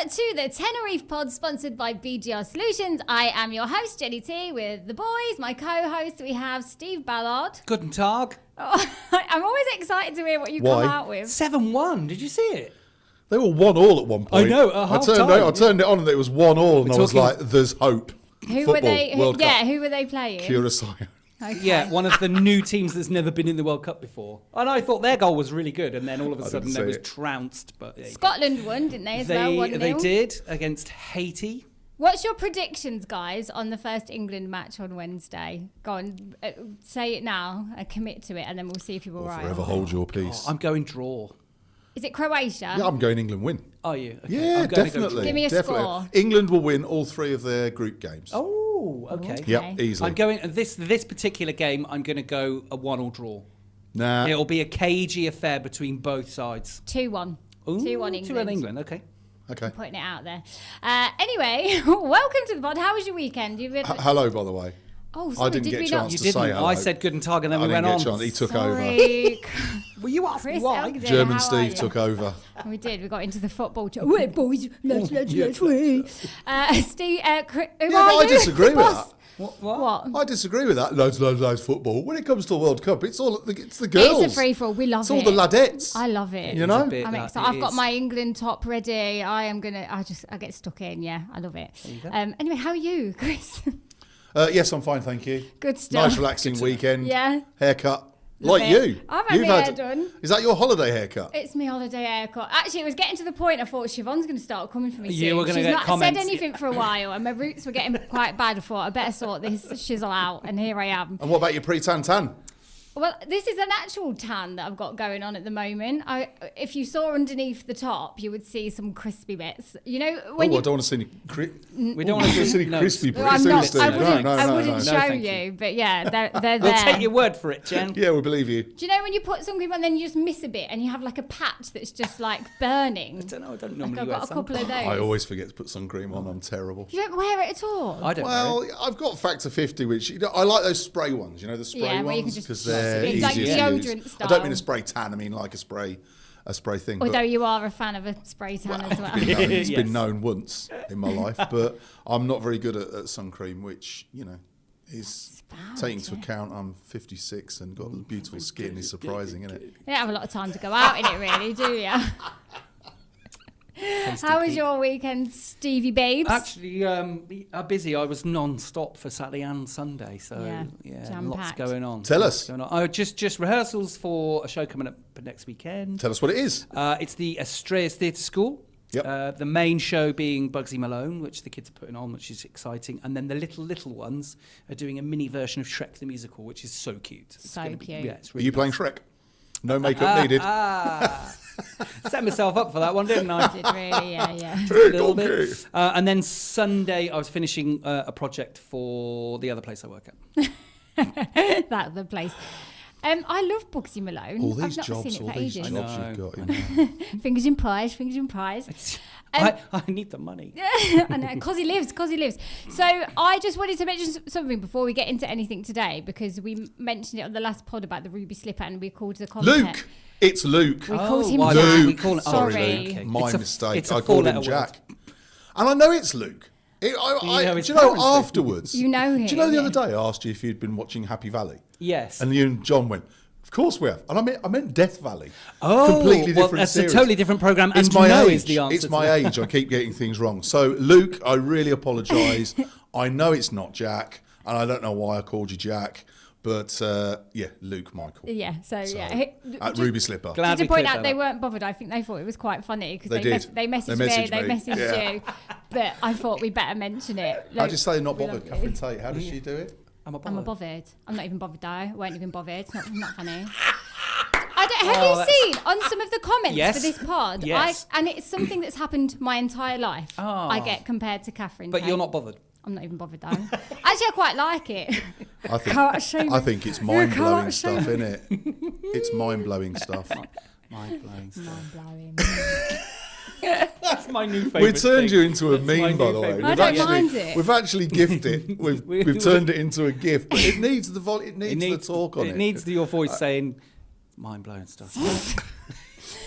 to the Tenerife Pod, sponsored by BGR Solutions. I am your host, Jenny T, with the boys. My co-host, we have Steve Ballard. Guten Tag. Oh, I'm always excited to hear what you come out with. 7-1 Did you see it? They were 1-1 at one point. I know. I turned it on and it was 1-1, and I was like, "There's hope." Who were they? Who were they playing? Curacao. Okay. Yeah, one of the new teams that's never been in the World Cup before. And I thought their goal was really good, and then all of a sudden they was trounced. But Scotland won, didn't they? They did against Haiti. What's your predictions, guys, on the first England match on Wednesday? Go on, say it now, commit to it, and then we'll see if you're all right. Forever hold your peace. I'm going draw. Is it Croatia? Yeah, I'm going England win. Are you? Okay. Yeah, definitely. Give me a score. England will win all 3 of their group games. Oh, okay. Yep, easily. I'm going this particular game. I'm going to go a 1-1 draw. Nah. It'll be a cagey affair between both sides. 2-1. 2-1 England. 2-1 England. Okay. Okay. Putting it out there. Anyway, welcome to the pod. How was your weekend? Hello, by the way. Oh, sorry, I didn't get a chance You to didn't. say hello. I said Guten Tag and then we went on. He took over. Well, you asked me why. German Steve took over. We did. We got into the football. Wait, boys, let's win. Steve, I disagree with that. What? I disagree with that. Loads football. When it comes to the World Cup, it's the girls. It's a free for all. We love it's it. It's all the ladettes. I love it. You know, I'm excited. I've got my England top ready. I get stuck in. Yeah, I love it. Anyway, how are you, Chris? Yes, I'm fine, thank you. Good stuff. Nice relaxing weekend. Yeah. Haircut. Love like it. you. I've had my hair done. Is that your holiday haircut? It's my holiday haircut. Actually, it was getting to the point I thought Siobhan's going to start coming for me soon. You were going to get comments. She's not said anything for a while, and my roots were getting quite bad. I thought I better sort this shizzle out, and here I am. And what about your pre-tan tan? Well, this is an actual tan that I've got going on at the moment. If you saw underneath the top, you would see some crispy bits. You know, when I don't want to see any we don't want to see any crispy bits. I wouldn't show you, but yeah, they're there. We'll take your word for it, Jen. Yeah, we believe you. Do you know when you put sun cream on, then you just miss a bit, and you have like a patch that's just like burning? I don't normally I've got a couple of those. I always forget to put sun cream on. I'm terrible. You don't wear it at all? I don't wear it. I've got Factor 50, which I like those spray ones. You know the spray ones because they're easier like to deodorant use. style. I don't mean a spray tan. I mean like a spray thing. Although you are a fan of a spray tan as well. It's been known once in my life, but I'm not very good at sun cream, which is taking into account I'm 56 and got beautiful skin is surprising, isn't it? You don't have a lot of time to go out in it, really, do you? How was your weekend, Stevie Babes? Actually, busy. I was non-stop for Saturday and Sunday, so lots going on. Tell us. Just rehearsals for a show coming up next weekend. Tell us what it is. It's the Astraeus Theatre School. Yep. The main show being Bugsy Malone, which the kids are putting on, which is exciting. And then the little ones are doing a mini version of Shrek the Musical, which is so cute. It's cute. It's Are really you playing Shrek? No makeup needed. Set myself up for that one, didn't I? Did really, yeah. Just a little bit. And then Sunday, I was finishing a project for the other place I work at. That other place. I love Bugsy Malone. All these I've not jobs, seen it for all these ages. jobs you've got. Fingers in pies. I need the money. I know, cause he lives. So I just wanted to mention something before we get into anything today, because we mentioned it on the last pod about the ruby slipper, and we called the content. Luke! It's Luke. We called him Luke. Jack. We call it, Sorry. Luke. Okay. My mistake. I called him Jack. And I know it's Luke. Do you know afterwards? You know him. Do you know the other day I asked you if you'd been watching Happy Valley? Yes. And you and John went, of course we have. And I meant Death Valley. Oh, completely different that's series. A totally different program. It's and my age. Is the answer it's my age. I keep getting things wrong. So, Luke, I really apologise. I know it's not Jack, and I don't know why I called you Jack. But, Luke Michael. Yeah, so. At Ruby Slipper. Just to point out, they weren't bothered. I think they thought it was quite funny, because they messaged me, they messaged you. But I thought we'd better mention it. How'd you say not bothered, Catherine Tate? How does she do it? I'm a bothered. I'm not even bothered, though. I weren't even bothered. It's not funny. Have you seen on some of the comments for this pod? Yes. And it's something that's happened my entire life. I get compared to Catherine. But you're not bothered. I'm not even bothered, though. Actually, I quite like it. I think it's mind-blowing stuff, isn't it? It's mind-blowing stuff. Mind-blowing stuff. Mind-blowing. That's my new favourite. We turned you into a meme, by the way. I don't mind it. We've actually gifted it. We've turned it into a gift, but it needs the the talk on it. It needs your voice saying mind-blowing stuff.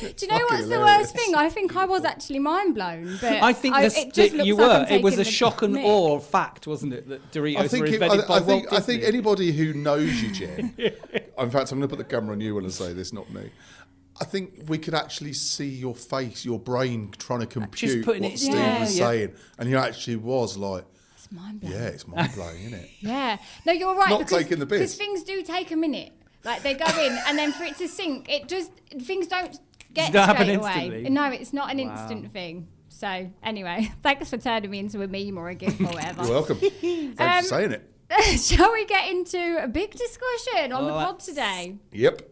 Do you know what's the worst thing? I think I was actually mind blown, but I think it just looks you like were. I'm It was taking a the shock and mick. awe fact, wasn't it, that Doritos were invented by Walt Disney? I think anybody who knows you, Jen. In fact, I'm going to put the camera on you when I say this, not me. I think we could actually see your face, your brain trying to compute what Steve was saying, and you actually was like, It's mind blowing. yeah, it's mind blowing, isn't it? Yeah. No, you're right. Not taking the piss. Because things do take a minute. Like they go in, and then for it to sink, things don't get happen straight away. instantly. No, it's not an instant thing. So anyway, thanks for turning me into a meme or a gif or whatever. You're welcome. Thanks for saying it. Shall we get into a big discussion on the pod today? Yep.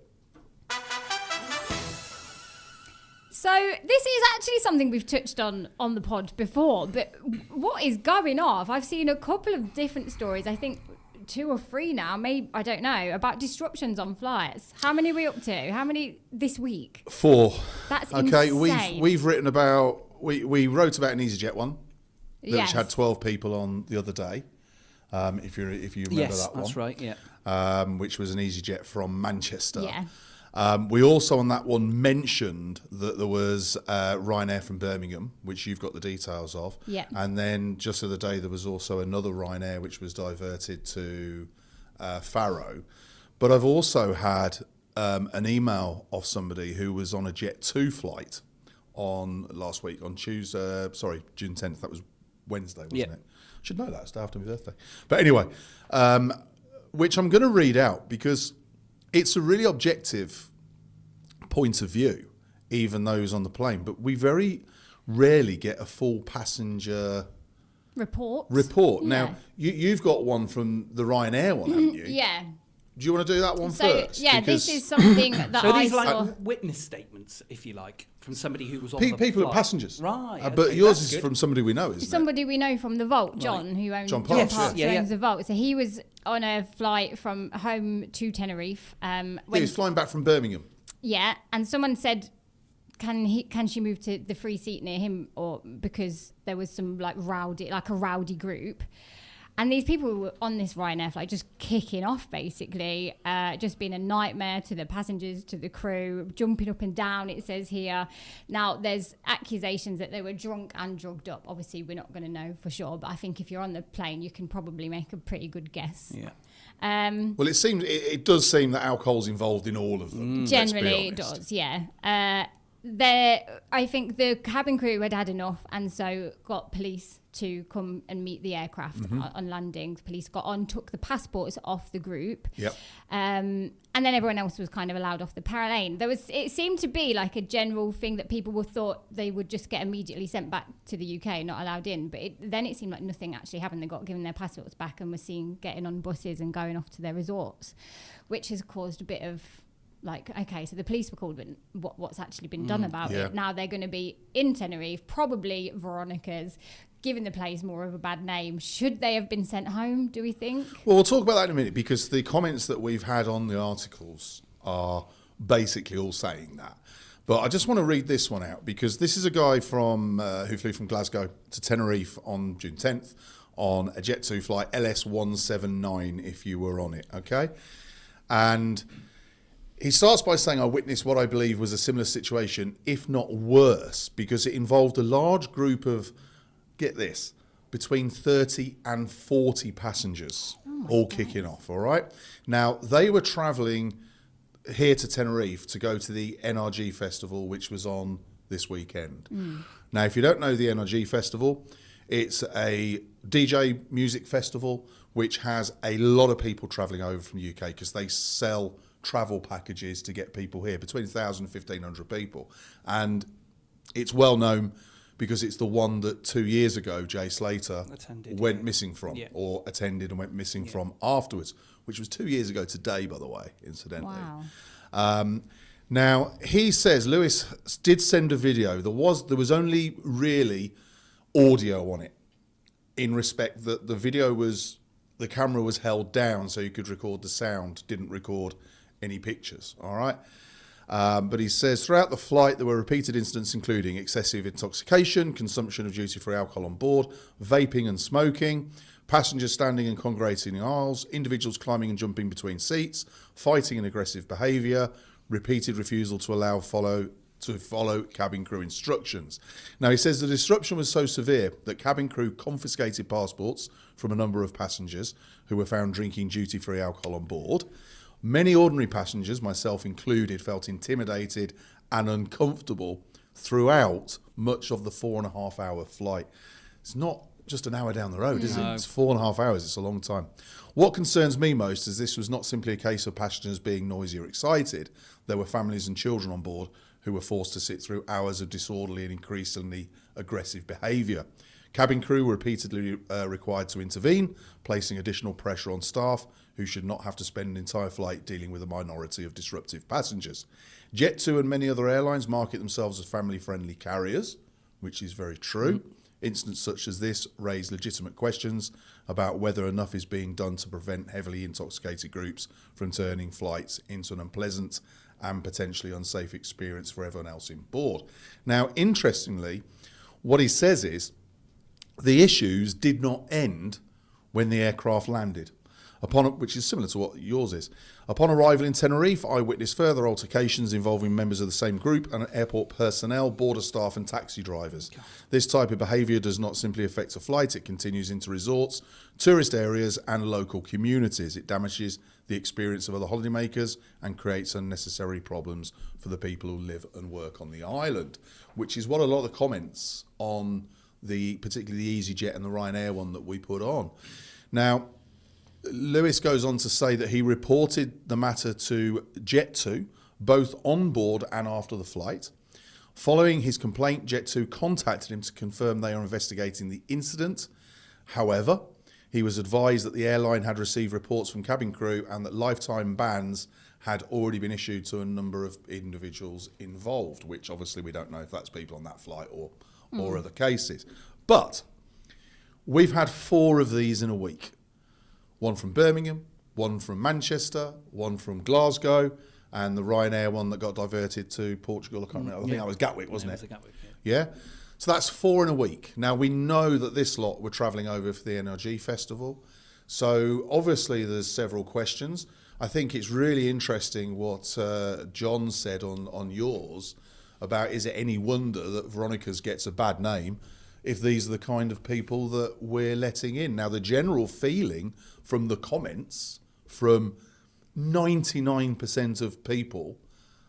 So this is actually something we've touched on the pod before, but what is going off? I've seen a couple of different stories, I think 2 or 3 now, maybe, I don't know, about disruptions on flights. How many are we up to? How many this week? 4. That's okay. insane. We've written about we wrote about an EasyJet one, Yes. which had 12 people on the other day. If you remember Yes, that one, that's right. Yeah. which was an EasyJet from Manchester. Yeah. We also on that one mentioned that there was Ryanair from Birmingham, which you've got the details of. Yeah. And then just the other day there was also another Ryanair which was diverted to Faro. But I've also had an email of somebody who was on a Jet2 flight on last week on June 10th. That was Wednesday, wasn't it? Should know that. It's the day after my birthday. But anyway, which I'm going to read out because it's a really objective point of view, even those on the plane. But we very rarely get a full passenger report. Yeah. Now, you've got one from the Ryanair one, haven't you? Yeah. Do you want to do that one first? Yeah, this is something that So I these are saw. like witness statements, if you like, from somebody who was on People the are flight. passengers. Right. But okay, yours that's is good. from somebody we know, isn't Somebody we know from the Vault, John, who owns John John Parks, Parks, yeah. who Yeah, owns the Vault. So he was on a flight from home to Tenerife. it? He was flying back from Birmingham. Yeah, and someone said, "Can she move to the free seat near him?" Or because there was some like a rowdy group, and these people were on this Ryanair flight just kicking off, basically, just being a nightmare to the passengers, to the crew, jumping up and down. It says here. Now there's accusations that they were drunk and drugged up. Obviously, we're not going to know for sure, but I think if you're on the plane, you can probably make a pretty good guess. Yeah. Well, it does seem that alcohol's involved in all of them. Generally, it does, yeah. I think the cabin crew had enough, and so got police to come and meet the aircraft on landing. The police got on, took the passports off the group, Yep. and then everyone else was kind of allowed off the plane. It seemed to be like a general thing that people thought they would just get immediately sent back to the UK, not allowed in. But then it seemed like nothing actually happened. They got given their passports back and were seen getting on buses and going off to their resorts, which has caused a bit of like, okay, so the police were called, but what's actually been done about it? Now they're going to be in Tenerife, probably Veronica's, giving the place more of a bad name. Should they have been sent home, do we think? Well, we'll talk about that in a minute because the comments that we've had on the articles are basically all saying that. But I just want to read this one out because this is a guy from who flew from Glasgow to Tenerife on June 10th on a Jet2 flight, LS179, if you were on it, okay? And he starts by saying, I witnessed what I believe was a similar situation, if not worse, because it involved a large group of, get this, between 30 and 40 passengers all kicking off, all right? Now, they were travelling here to Tenerife to go to the NRG Festival, which was on this weekend. Now, if you don't know the NRG Festival, it's a DJ music festival which has a lot of people travelling over from the UK because they sell travel packages to get people here, between 1,000 and 1,500 people. And it's well known because it's the one that 2 years ago Jay Slater went missing from, or attended and went missing from afterwards, which was 2 years ago today, by the way, incidentally. Wow. Now, he says Lewis did send a video. There was only really audio on it, in respect that the camera was held down so you could record the sound, didn't record any pictures, all right? But he says, throughout the flight, there were repeated incidents including excessive intoxication, consumption of duty-free alcohol on board, vaping and smoking, passengers standing and congregating in aisles, individuals climbing and jumping between seats, fighting and aggressive behaviour, repeated refusal to allow follow to follow cabin crew instructions. Now, he says the disruption was so severe that cabin crew confiscated passports from a number of passengers who were found drinking duty-free alcohol on board. Many ordinary passengers, myself included, felt intimidated and uncomfortable throughout much of the 4.5-hour flight. It's not just an hour down the road, is it? It's 4.5 hours. It's a long time. What concerns me most is this was not simply a case of passengers being noisy or excited. There were families and children on board who were forced to sit through hours of disorderly and increasingly aggressive behaviour. Cabin crew were repeatedly required to intervene, placing additional pressure on staff who should not have to spend an entire flight dealing with a minority of disruptive passengers. Jet2 and many other airlines market themselves as family-friendly carriers, which is very true. Incidents such as this raise legitimate questions about whether enough is being done to prevent heavily intoxicated groups from turning flights into an unpleasant and potentially unsafe experience for everyone else in board. Now, interestingly, what he says is the issues did not end when the aircraft landed, which is similar to what yours is. Upon arrival in Tenerife, I witnessed further altercations involving members of the same group and airport personnel, border staff and taxi drivers. This type of behaviour does not simply affect a flight, it continues into resorts, tourist areas and local communities. It damages the experience of other holidaymakers and creates unnecessary problems for the people who live and work on the island, which is what a lot of the comments on particularly the EasyJet and the Ryanair one that we put on. Now, Lewis goes on to say that he reported the matter to Jet2, both on board and after the flight. Following his complaint, Jet2 contacted him to confirm they are investigating the incident. However, he was advised that the airline had received reports from cabin crew and that lifetime bans had already been issued to a number of individuals involved, which obviously we don't know if that's people on that flight or other cases. But we've had 4 of these in a week. One from Birmingham, one from Manchester, one from Glasgow, and the Ryanair one that got diverted to Portugal. I can't remember. I think that was Gatwick, wasn't it? It was Gatwick, yeah. So that's 4 in a week. Now, we know that this lot were travelling over for the NRG Festival. So obviously there's several questions. I think it's really interesting what John said on yours about, is it any wonder that Veronica's gets a bad name if these are the kind of people that we're letting in? Now, the general feeling from the comments from 99% of people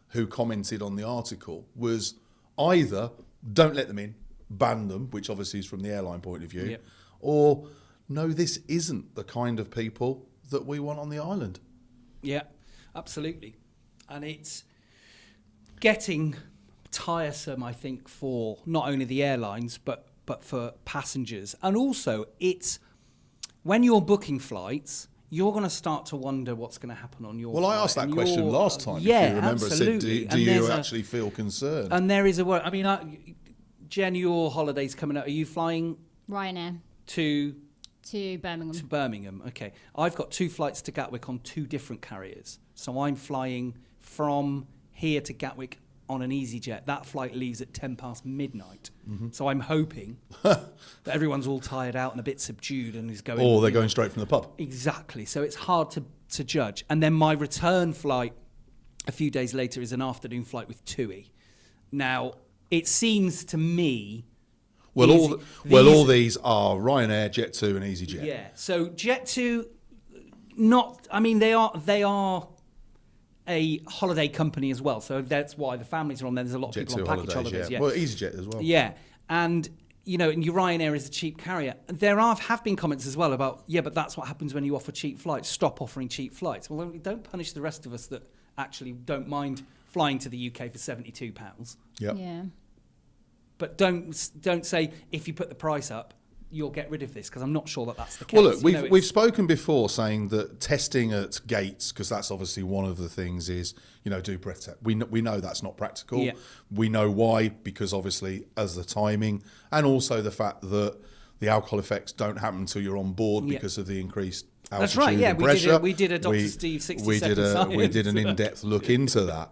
who commented on the article was either don't let them in, ban them, which obviously is from the airline point of view, or no, this isn't the kind of people that we want on the island. Yeah, absolutely. And it's getting tiresome, I think, for not only the airlines, but for passengers. And also, it's when you're booking flights, you're going to start to wonder what's going to happen on your flight. Well, I asked that question last time, yeah, if you remember. Absolutely. I said, do you actually feel concerned? And there is a word. I mean, Jen, your holiday's coming up. Are you flying? Ryanair. To Birmingham. To Birmingham, okay. I've got 2 flights to Gatwick on 2 different carriers. So I'm flying from here to Gatwick on an EasyJet. That flight leaves at 10 past midnight. Mm-hmm. So I'm hoping that everyone's all tired out and a bit subdued and is going... Or they're going straight from the pub. Exactly. So it's hard to judge. And then my return flight a few days later is an afternoon flight with TUI. Now, it seems to me... Well, all these are Ryanair, Jet2 and EasyJet. Yeah. So Jet2, they are a holiday company as well. So that's why the families are on there. There's a lot of people on package holidays. Yeah. Well, EasyJet as well. Yeah. And, and your Ryanair is a cheap carrier. There have been comments as well about, but that's what happens when you offer cheap flights. Stop offering cheap flights. Well, don't punish the rest of us that actually don't mind flying to the UK for £72. Yep. Yeah. But don't say, if you put the price up, you'll get rid of this, because I'm not sure that that's the case. Well, look, we've spoken before saying that testing at gates, because that's obviously one of the things, is, do breath test. We know that's not practical. Yeah. We know why, because obviously as the timing, and also the fact that the alcohol effects don't happen until you're on board because of the increased altitude. That's right, yeah. We did a Dr. Steve 60-second science. We did an in-depth look into that.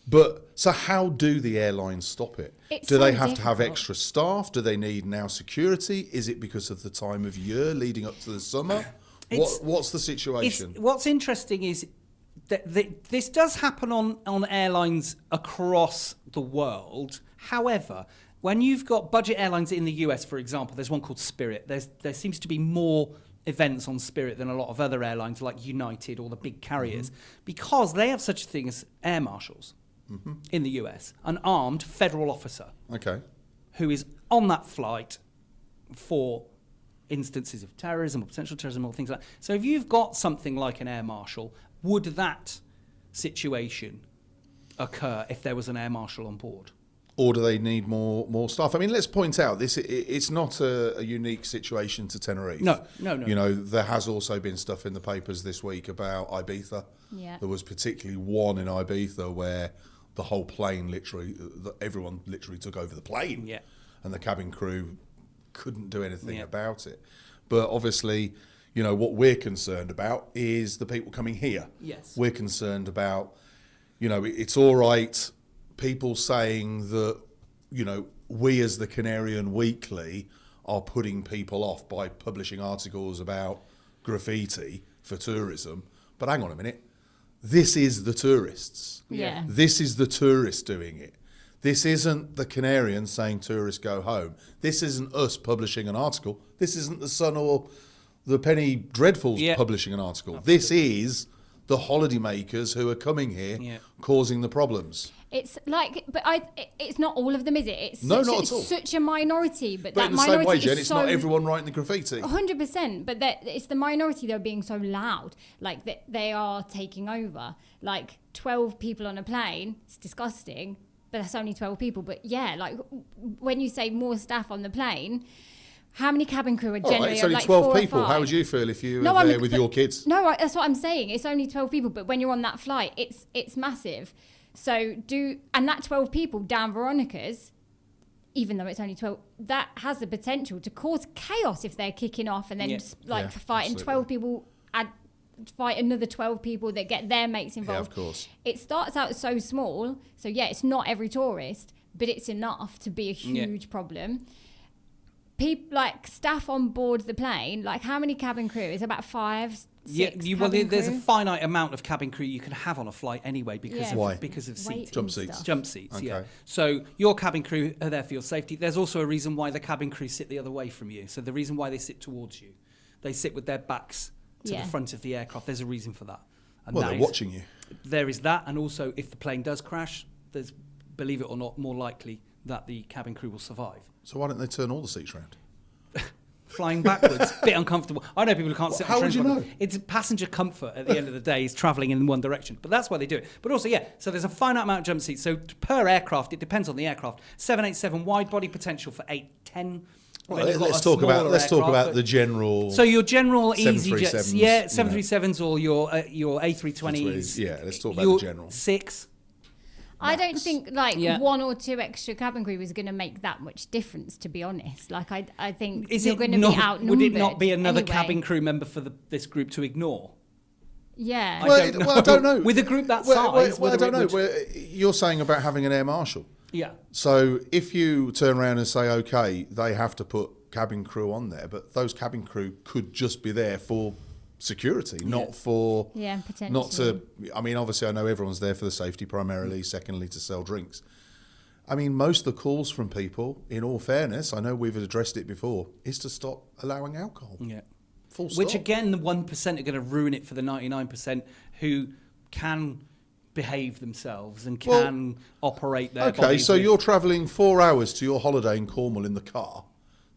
But so how do the airlines stop it? Do they have to have extra staff? Do they need now security? Is it because of the time of year leading up to the summer? What's the situation? What's interesting is this does happen on airlines across the world. However, when you've got budget airlines in the US, for example, there's one called Spirit. There seems to be more events on Spirit than a lot of other airlines like United or the big carriers, because they have such a thing as air marshals in the US, an armed federal officer who is on that flight for instances of terrorism or potential terrorism or things like that. So if you've got something like an air marshal, would that situation occur if there was an air marshal on board? Or do they need more staff? I mean, let's point out it's not a unique situation to Tenerife. No. You know, there has also been stuff in the papers this week about Ibiza. Yeah. There was particularly one in Ibiza where the whole plane everyone literally took over the plane. Yeah. And the cabin crew couldn't do anything about it. But obviously, you know, what we're concerned about is the people coming here. Yes. We're concerned about, you know, it's all right people saying that, you know, we as the Canarian Weekly are putting people off by publishing articles about graffiti for tourism. But hang on a minute. This is the tourists. Yeah. This is the tourists doing it. This isn't the Canarians saying tourists go home. This isn't us publishing an article. This isn't the Sun or the Penny Dreadfuls publishing an article. Absolutely. This is the holidaymakers who are coming here causing the problems. It's like, but it's not all of them, is it? It's not at all. It's such a minority, but that in the minority same way, Jen, is it's so, not everyone writing the graffiti. 100%, but it's the minority that are being so loud, like that they are taking over. Like 12 people on a plane, it's disgusting, but that's only 12 people. But yeah, like when you say more staff on the plane, how many cabin crew are generally? It's only like 12 4 or people. 5? How would you feel if you were there with your kids? No, that's what I'm saying. It's only 12 people, but when you're on that flight, it's massive. So and that 12 people down Veronica's, even though it's only 12, that has the potential to cause chaos if they're kicking off and then fighting absolutely. 12 people, fight another 12 people that get their mates involved. Yeah, of course. It starts out so small, so it's not every tourist, but it's enough to be a huge problem. People, like staff on board the plane, like how many cabin crew? Is about 5, 6 there's a finite amount of cabin crew you can have on a flight anyway because of seats. Jump seats. Jump seats, Okay. So your cabin crew are there for your safety. There's also a reason why the cabin crew sit the other way from you. So the reason why they sit towards you, they sit with their backs to the front of the aircraft. There's a reason for that. And They're watching you. There is that, and also if the plane does crash, there's, believe it or not, more likely that the cabin crew will survive. So why don't they turn all the seats round? Flying backwards, bit uncomfortable. I know people who can't sit on How trains. would you know? It's passenger comfort at the end of the day is travelling in one direction. But that's why they do it. But also, so there's a finite amount of jump seats. So per aircraft, it depends on the aircraft. 787 wide body potential for 810. Well, let's talk about the general. So your general easy jets, 737s, 737s or your A320s. Yeah, let's talk about the general. 6. Max. I don't think 1 or 2 extra cabin crew is going to make that much difference, to be honest. Like I think you're going to be outnumbered. Would it not be another anyway. cabin crew member for this group to ignore? Yeah. I don't know. With a group that size, I don't know. You're saying about having an air marshal. Yeah. So if you turn around and say, okay, they have to put cabin crew on there, but those cabin crew could just be there for security, not for potentially. not to. I mean, obviously, I know everyone's there for the safety primarily. Secondly, to sell drinks. I mean, most of the calls from people, in all fairness, I know we've addressed it before, is to stop allowing alcohol. Yeah. Full stop. Which again, the 1% are going to ruin it for the 99% who can behave themselves and can operate their bodies. Okay, so you're travelling 4 hours to your holiday in Cornwall in the car.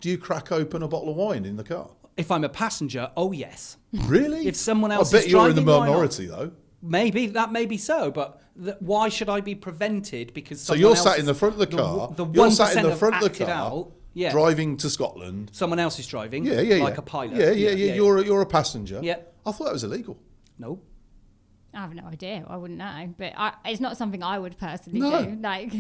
Do you crack open a bottle of wine in the car? If I'm a passenger, oh yes. Really? If someone else I bet is you're in driving, the why not? minority, though. Maybe, that may be so, but why should I be prevented because So someone you're else sat in the front of the car, you're sat in the front of the car, out, driving to Scotland. Someone else is driving, like a pilot. Yeah. You're a passenger. Yeah. I thought that was illegal. No. I have no idea. I wouldn't know. But it's not something I would personally do. Like,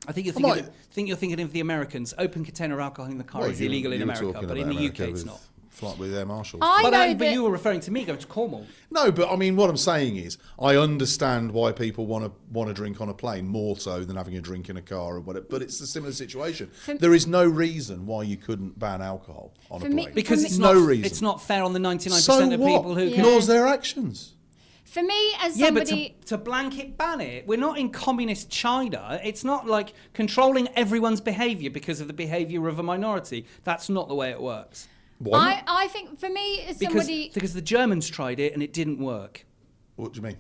I think you're thinking of the Americans. Open container alcohol in the car is illegal in America, but in the UK it's not. Flight with air marshals. But you were referring to me going to Cornwall. No, but I mean, what I'm saying is, I understand why people want to drink on a plane more so than having a drink in a car or whatever. But it's a similar situation. There is no reason why you couldn't ban alcohol on a plane. Because it's no reason. It's not fair on the 99% so of what? people who Ignores their actions. For me, as Yeah, somebody... but to blanket ban it, we're not in communist China. It's not like controlling everyone's behaviour because of the behaviour of a minority. That's not the way it works. Why not? I think for me, as somebody... Because the Germans tried it and it didn't work. What do you mean?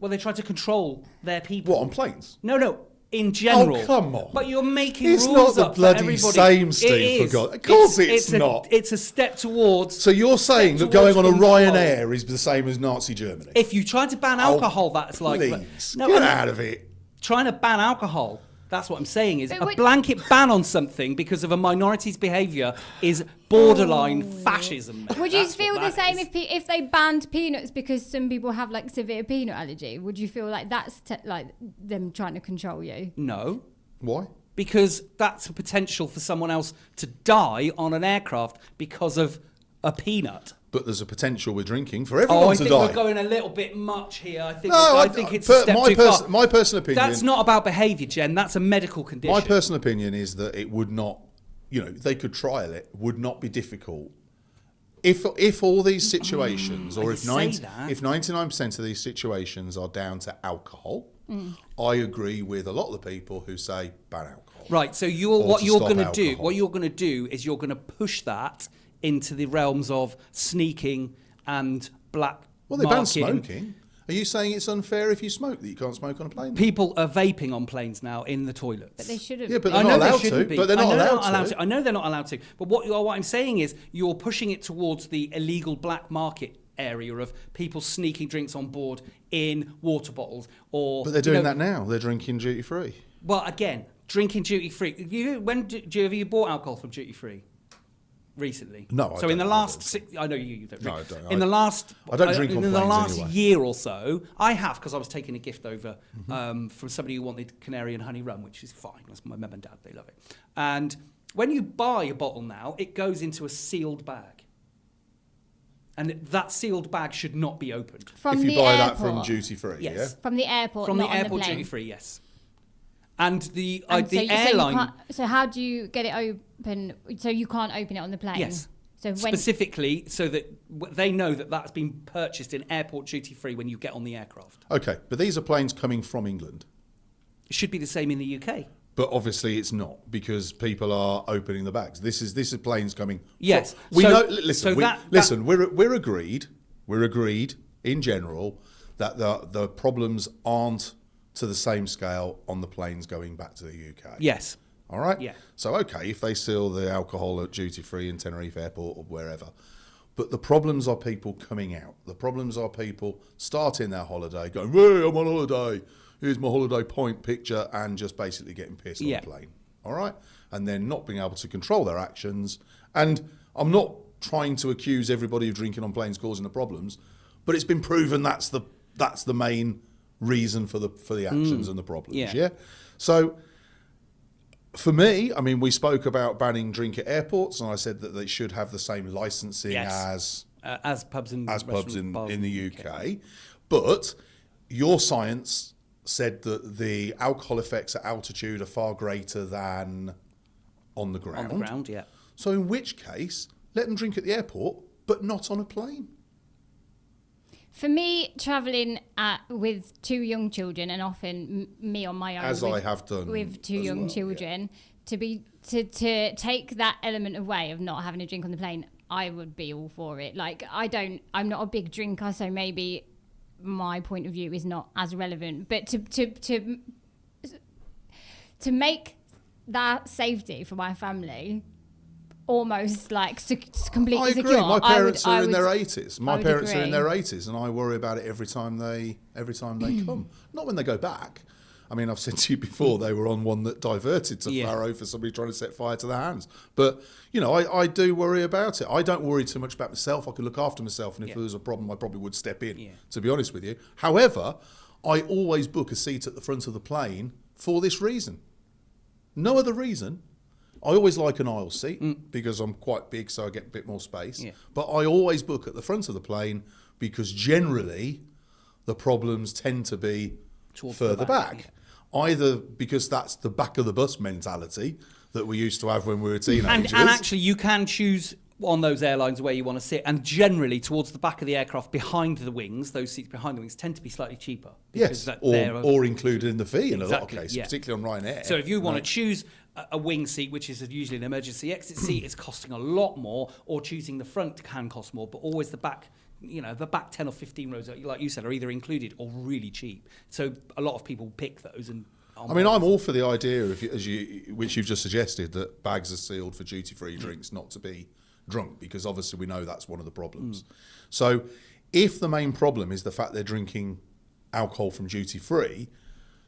Well, they tried to control their people. What, on planes? No. In general. Oh, come on. But you're making It's rules not the up bloody for everybody. same, Steve, It is. for God. Of course it's a, not. It's a step towards... So you're saying that towards going on a control. Ryanair is the same as Nazi Germany? If you try to ban alcohol, that's like... Please, No, get I mean, out of it. Trying to ban alcohol, that's what I'm saying, is But a would- blanket ban on something because of a minority's behaviour is borderline fascism. Would you That's feel what the that same is. if they banned peanuts because some people have like severe peanut allergy? Would you feel like that's like them trying to control you? No. Why? Because that's a potential for someone else to die on an aircraft because of a peanut. But there's a potential with drinking for everyone I to think die. we're going a little bit much here. I think, No, I think it's a step too far. my personal opinion. That's not about behaviour, Jen. That's a medical condition. My personal opinion is that it would not, they could trial it, would not be difficult. If all these situations, or I if say that. 99% of these situations are down to alcohol, I agree with a lot of the people who say ban alcohol. Right. So Or what to you're stop going to do, alcohol. what you're going to do is you're going to push that into the realms of sneaking and black. Well, they ban marketing. smoking. Are you saying it's unfair if you smoke that you can't smoke on a plane? People are vaping on planes now in the toilets. But they shouldn't. Yeah, but I they're know not they allowed shouldn't to. be. But they're I not know allowed to. I know they're not allowed to. But what I'm saying is you're pushing it towards the illegal black market area of people sneaking drinks on board in water bottles or. But they're doing that now. They're drinking duty free. Well, again, drinking duty free. Do you bought alcohol from duty free? Recently, No, I So in don't. the last, I know you don't. No, Drink. I don't. In the last, I don't drink on in the planes last anyway. year or so, I have because I was taking a gift over Mm-hmm. from somebody who wanted Canary and Honey rum, which is fine. That's my mum and dad; they love it. And when you buy a bottle now, it goes into a sealed bag, and that sealed bag should not be opened. From If you the buy airport. that from duty free, Yes. yeah? From the airport, From not the on airport the plane. duty free, yes. And the And the so airline. so how do you get it open? So you can't open it on the plane. Yes. So when Specifically, so that they know that that's been purchased in airport duty free when you get on the aircraft. Okay, but these are planes coming from England. It should be the same in the UK. But obviously it's not because people are opening the bags. This is planes coming. Yes. We So- know. Listen, so that- listen. We're agreed. We're agreed in general that the problems aren't to the same scale on the planes going back to the UK. Yes. All right. Yeah. So okay, if they seal the alcohol at duty free in Tenerife Airport or wherever, but the problems are people coming out. The problems are people starting their holiday, going, "Hey, I'm on holiday. Here's my holiday point picture," and just basically getting pissed on Yeah. the plane. All right, and then not being able to control their actions. And I'm not trying to accuse everybody of drinking on planes causing the problems, but it's been proven that's the main reason for the actions and the problems. Yeah. Yeah. So. For me, I mean, we spoke about banning drink at airports, and I said that they should have the same licensing Yes. As pubs and as pubs restaurants, bars in the UK. But your science said that the alcohol effects at altitude are far greater than on the ground. On the ground, yeah. So in which case, let them drink at the airport, but not on a plane. For me, travelling with two young children, and often me on my own, As I have done with two as young well, children, to take that element away of not having a drink on the plane, I would be all for it. Like I'm not a big drinker, so maybe my point of view is not as relevant. But to make that safety for my family almost like completely I agree. secure. My parents are in their would- 80s. I My would parents are in agree. their 80s, and I worry about it every time they come. Not when they go back. I mean, I've said to you before, they were on one that diverted to Yeah. Faro for somebody trying to set fire to their hands. But, I do worry about it. I don't worry too much about myself. I could look after myself, and if there was a problem, I probably would step in, to be honest with you. However, I always book a seat at the front of the plane for this reason. No other reason. I always like an aisle seat because I'm quite big, so I get a bit more space. Yeah. But I always book at the front of the plane because generally the problems tend to be Towards the further back, back. Either because that's the back of the bus mentality that we used to have when we were teenagers. And actually, you can choose on those airlines where you want to sit, and generally towards the back of the aircraft behind the wings, those seats behind the wings tend to be slightly cheaper. Yes, or included in the fee in a lot of cases, yeah. particularly on Ryanair. So if you want to choose a wing seat, which is usually an emergency exit seat, it's costing a lot more, or choosing the front can cost more, but always the back, the back 10 or 15 rows, like you said, are either included or really cheap. So a lot of people pick those. And I'm all for the idea, which you've just suggested, that bags are sealed for duty-free drinks not to be drunk, because obviously we know that's one of the problems. So if the main problem is the fact they're drinking alcohol from duty-free,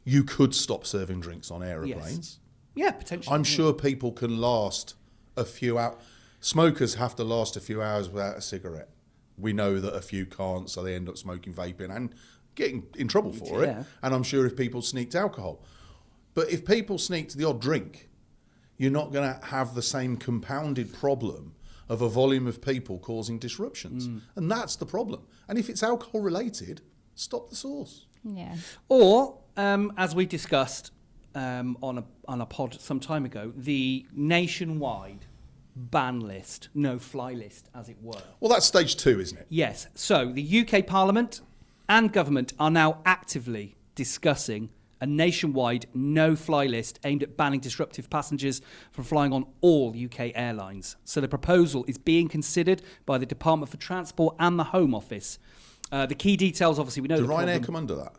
you could stop serving drinks on aeroplanes. Yeah, potentially. I'm sure people can last a few hours. Smokers have to last a few hours without a cigarette. We know that a few can't, so they end up smoking vaping and getting in trouble for it. And I'm sure if people sneaked alcohol. But if people sneaked the odd drink, you're not going to have the same compounded problem of a volume of people causing disruptions. And that's the problem. And if it's alcohol related, stop the source. Yeah. Or, as we discussed on a pod some time ago, the nationwide ban list, no-fly list, as it were. Well, that's stage 2, isn't it? Yes. So the UK Parliament and government are now actively discussing a nationwide no-fly list aimed at banning disruptive passengers from flying on all UK airlines. So the proposal is being considered by the Department for Transport and the Home Office. The key details, obviously, we know. Do Ryanair come under that?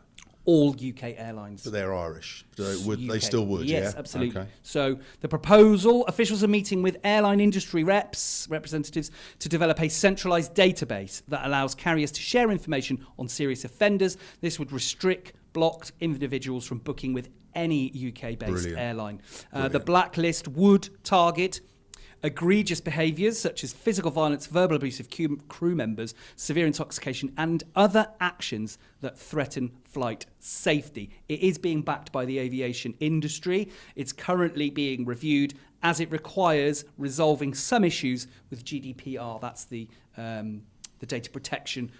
All UK airlines. But they're Irish. They still would, yes, yeah? absolutely. Okay. So the proposal, officials are meeting with airline industry representatives to develop a centralised database that allows carriers to share information on serious offenders. This would restrict blocked individuals from booking with any UK-based airline. The blacklist would target egregious behaviours such as physical violence, verbal abuse of crew members, severe intoxication, and other actions that threaten flight safety. It is being backed by the aviation industry. It's currently being reviewed as it requires resolving some issues with GDPR. That's the data protection,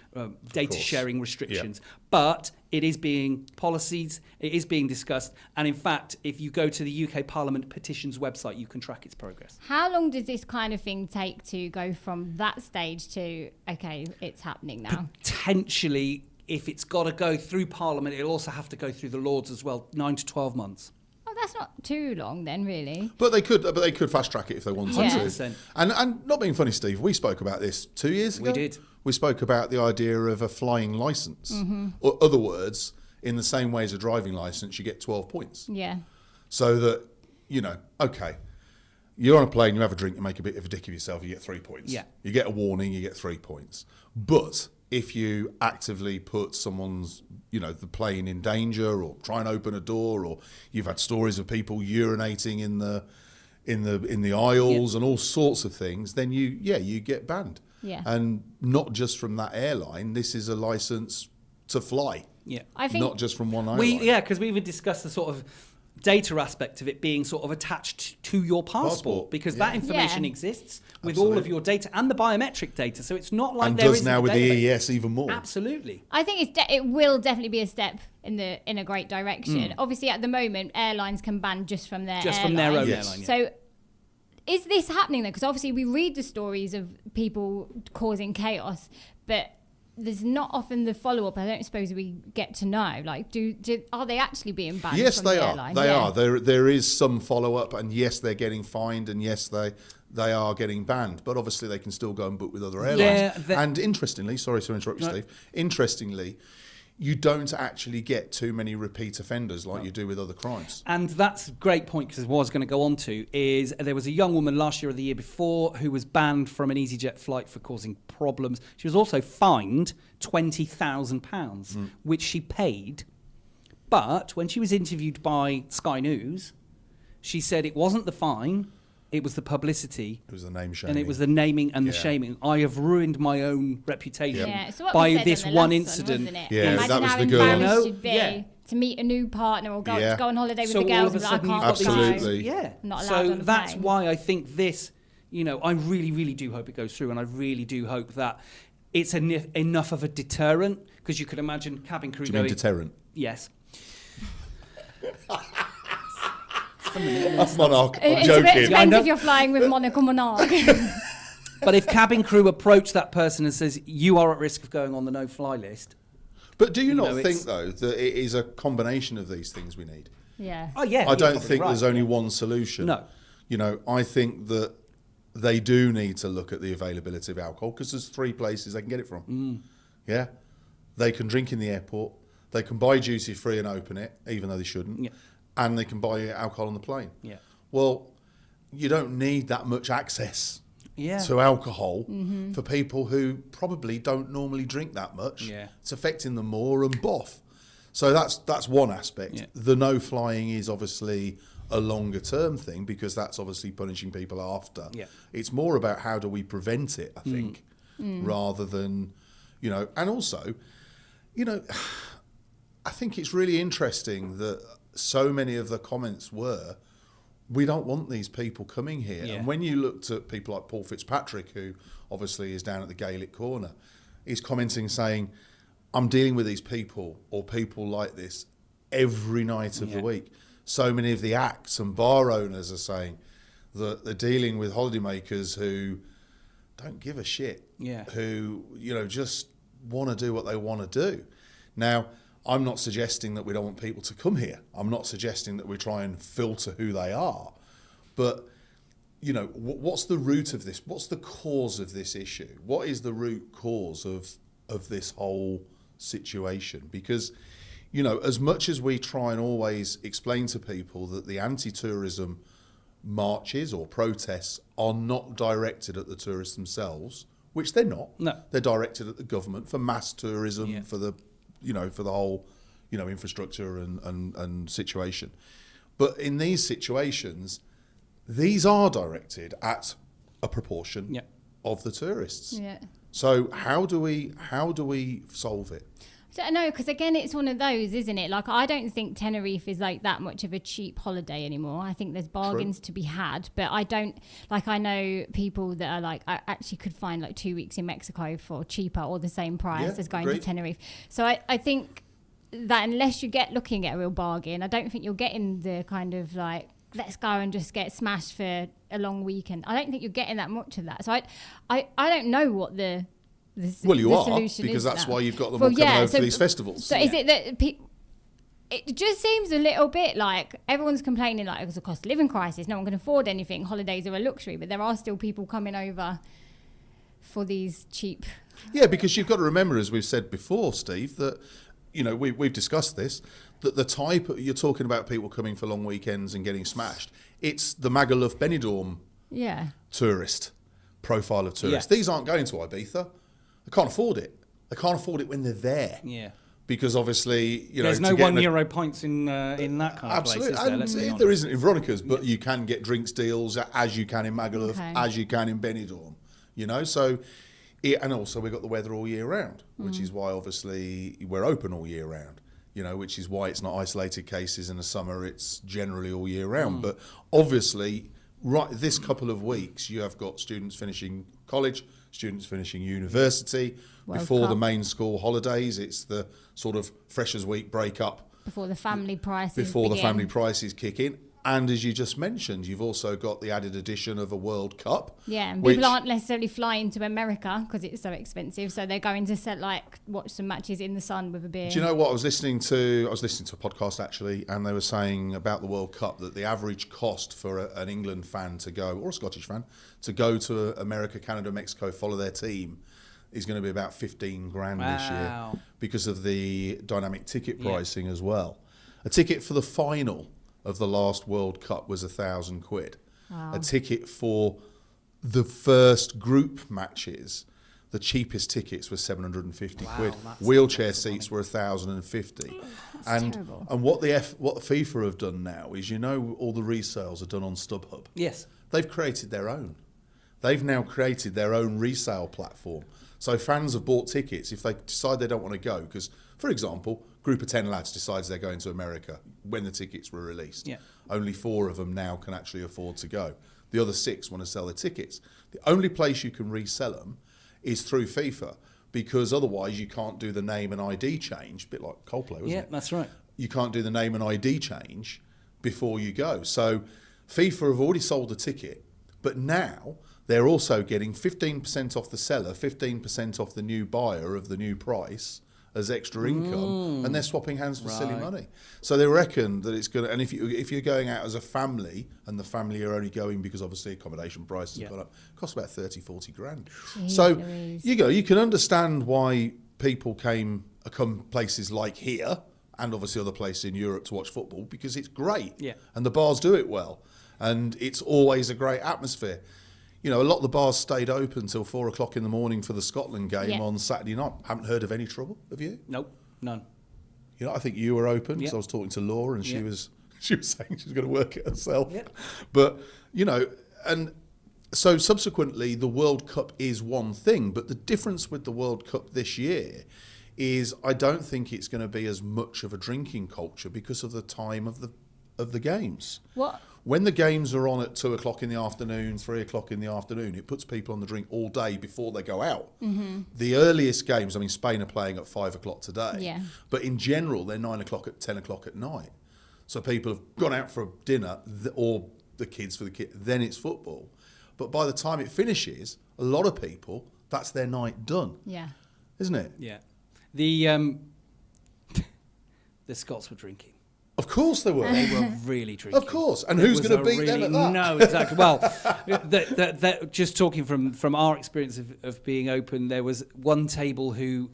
data sharing restrictions. Yeah. But it is being it is being discussed. And in fact, if you go to the UK Parliament petitions website, you can track its progress. How long does this kind of thing take to go from that stage to, okay, it's happening now? Potentially, if it's got to go through Parliament, it'll also have to go through the Lords as well, 9 to 12 months. Oh, that's not too long then, really. But they could fast track it if they wanted to. 100%. And not being funny, Steve, we spoke about this 2 years ago. We did. We spoke about the idea of a flying licence. Or other words, in the same way as a driving licence, you get 12 points. Yeah. So that, okay, you're on a plane, you have a drink, you make a bit of a dick of yourself, you get 3 points. Yeah. You get a warning, you get 3 points. But if you actively put someone's, the plane in danger, or try and open a door, or you've had stories of people urinating in the aisles and all sorts of things, then you get banned. Yeah. And not just from that airline. This is a license to fly. Yeah. I think not just from one airline. Because we even discussed the sort of data aspect of it being sort of attached to your passport. Because that information exists with all of your data and the biometric data. So it's not like and there does isn't now a with database. the EES even more. Absolutely. I think it will definitely be a step in a great direction. Obviously, at the moment, airlines can ban just from their from their own Yes. airline. Yeah. So, is this happening though? Because obviously we read the stories of people causing chaos, but there's not often the follow-up. I don't suppose we get to know. Like, are they actually being banned? Yes, from they the are. airline? They are. There is some follow-up, and yes, they're getting fined, and yes, they are getting banned. But obviously, they can still go and book with other airlines. Yeah, and interestingly, sorry to interrupt you, Steve. Interestingly, you don't actually get too many repeat offenders like you do with other crimes. And that's a great point, because what I was going to go on to is there was a young woman last year or the year before who was banned from an EasyJet flight for causing problems. She was also fined £20,000, which she paid. But when she was interviewed by Sky News, she said it wasn't the fine, it was the publicity. It was the name shaming. And it was the naming and the shaming. I have ruined my own reputation So what by we said this on the one last incident. wasn't it? Yeah, Imagine that was how the girl. embarrassed you'd be Yeah. to meet a new partner or go on holiday with So the girls. all of a And sudden I you've can't got fly. Absolutely. Yeah. Not allowed So on the that's plane. why I think this, I really, really do hope it goes through, and I really do hope that it's enough of a deterrent, because you could imagine cabin crew Do you mean deterrent? Yes. Monarch. I'm It's joking. a bit expensive if you're flying with Monaco Monarch. But if cabin crew approach that person and says, you are at risk of going on the no-fly list. But do you not think, though, that it is a combination of these things we need? Yeah. Oh, yeah. I don't think there's only one solution. No. You know, I think that they do need to look at the availability of alcohol because there's 3 places they can get it from. Yeah? They can drink in the airport. They can buy duty free and open it, even though they shouldn't. Yeah. And they can buy alcohol on the plane. Yeah. Well, you don't need that much access to alcohol for people who probably don't normally drink that much. Yeah. It's affecting them more and boff. So that's one aspect. Yeah. The no flying is obviously a longer term thing because that's obviously punishing people after. Yeah. It's more about how do we prevent it, I think, rather than, you know, and also, you know, I think it's really interesting that so many of the comments were, we don't want these people coming here. Yeah. And when you looked at people like Paul Fitzpatrick, who obviously is down at the Gaelic Corner, he's commenting saying, I'm dealing with these people or people like this every night of the week. So many of the acts and bar owners are saying that they're dealing with holidaymakers who don't give a shit, who, you know, just want to do what they want to do. Now, I'm not suggesting that we don't want people to come here. I'm not suggesting that we try and filter who they are. But, you know, what's the root of this? What's the cause of this issue? What is the root cause of this whole situation? Because, you know, as much as we try and always explain to people that the anti-tourism marches or protests are not directed at the tourists themselves, which they're not. No. They're directed at the government for mass tourism, for the, you know, for the whole, you know, infrastructure and situation. But in these situations, these are directed at a proportion of the tourists. Yeah. So how do we solve it? I don't know, because again, it's one of those, isn't it? Like, I don't think Tenerife is like that much of a cheap holiday anymore. I think there's bargains to be had, but I don't, like, I know people that are like, I actually could find like 2 weeks in Mexico for cheaper or the same price as going to Tenerife. So I think that unless you get looking at a real bargain, I don't think you're getting the kind of like, let's go and just get smashed for a long weekend. I don't think you're getting that much of that. So I don't know what the you are, solution because is that's now. why you've got them all coming over to these festivals. So is it that it just seems a little bit like everyone's complaining like it's a cost of living crisis, no one can afford anything, holidays are a luxury, but there are still people coming over for these cheap... Yeah, because you've got to remember, as we've said before, Steve, that, you know, we've discussed this, that the type, you're talking about people coming for long weekends and getting smashed, it's the Magaluf Benidorm tourist profile of tourists. These aren't going to Ibiza. They can't afford it. They can't afford it when they're there. Yeah. Because obviously, you know, there's no €1 pints in that kind of place. Absolutely, and there isn't in Veronica's, but you can get drinks deals as you can in Magaluf, as you can in Benidorm. You know, so, and also we've got the weather all year round, which is why obviously we're open all year round. You know, which is why it's not isolated cases in the summer. It's generally all year round. But obviously, right this couple of weeks, you have got students finishing college, students finishing university. Before the main school holidays, it's the sort of Freshers' Week break up. Before the family prices Before the family prices kick in. And as you just mentioned, you've also got the added addition of a World Cup. Yeah, and people aren't necessarily flying to America because it's so expensive. So they're going to watch some matches in the sun with a beer. Do you know what I was listening to? I was listening to a podcast actually, and they were saying about the World Cup that the average cost for an England fan to go, or a Scottish fan, to go to America, Canada, Mexico, follow their team, is going to be about 15 grand this year because of the dynamic ticket pricing as well. A ticket for the final of the last World Cup was £1,000. Wow. A ticket for the first group matches, the cheapest tickets were 750 quid. Wheelchair seats were 1,050. And terrible. And what the FIFA have done now is, you know, all the resales are done on StubHub. Yes. They've created their own. They've now created their own resale platform. So fans have bought tickets if they decide they don't want to go. Because, for example, group of 10 lads decides they're going to America when the tickets were released. Yeah. Only 4 of them now can actually afford to go. The other 6 want to sell their tickets. The only place you can resell them is through FIFA, because otherwise you can't do the name and ID change, a bit like Coldplay, wasn't it? Yeah, that's right. You can't do the name and ID change before you go. So FIFA have already sold a ticket, but now they're also getting 15% off the seller, 15% off the new buyer of the new price as extra income, and they're swapping hands for silly money. So they reckon that it's going to, and if you're going out as a family, and the family are only going because obviously accommodation prices have gone up, it costs about 30-40 grand. Jeez So Louise. you can understand why people come places like here and obviously other places in Europe to watch football, because it's great, and the bars do it well, and it's always a great atmosphere. You know, a lot of the bars stayed open till 4 o'clock in the morning for the Scotland game on Saturday night. Haven't heard of any trouble, have you? Nope, none. You know, I think you were open because I was talking to Laura and she was saying she was going to work it herself. Yep. But, you know, and so subsequently the World Cup is one thing, but the difference with the World Cup this year is I don't think it's going to be as much of a drinking culture because of the time of the games. What? When the games are on at 2 o'clock in the afternoon, 3 o'clock in the afternoon, it puts people on the drink all day before they go out. Mm-hmm. The earliest games, I mean, Spain are playing at 5 o'clock today, but in general, they're 9 o'clock at 10 o'clock at night. So people have gone out for dinner, or the kids for the kids, then it's football. But by the time it finishes, a lot of people, that's their night done. Yeah. Isn't it? Yeah. The Scots were drinking. Of course they were. They were really drinking. Of course. And who's going to beat them at that? No, exactly. Well, just talking from our experience of being open, there was one table who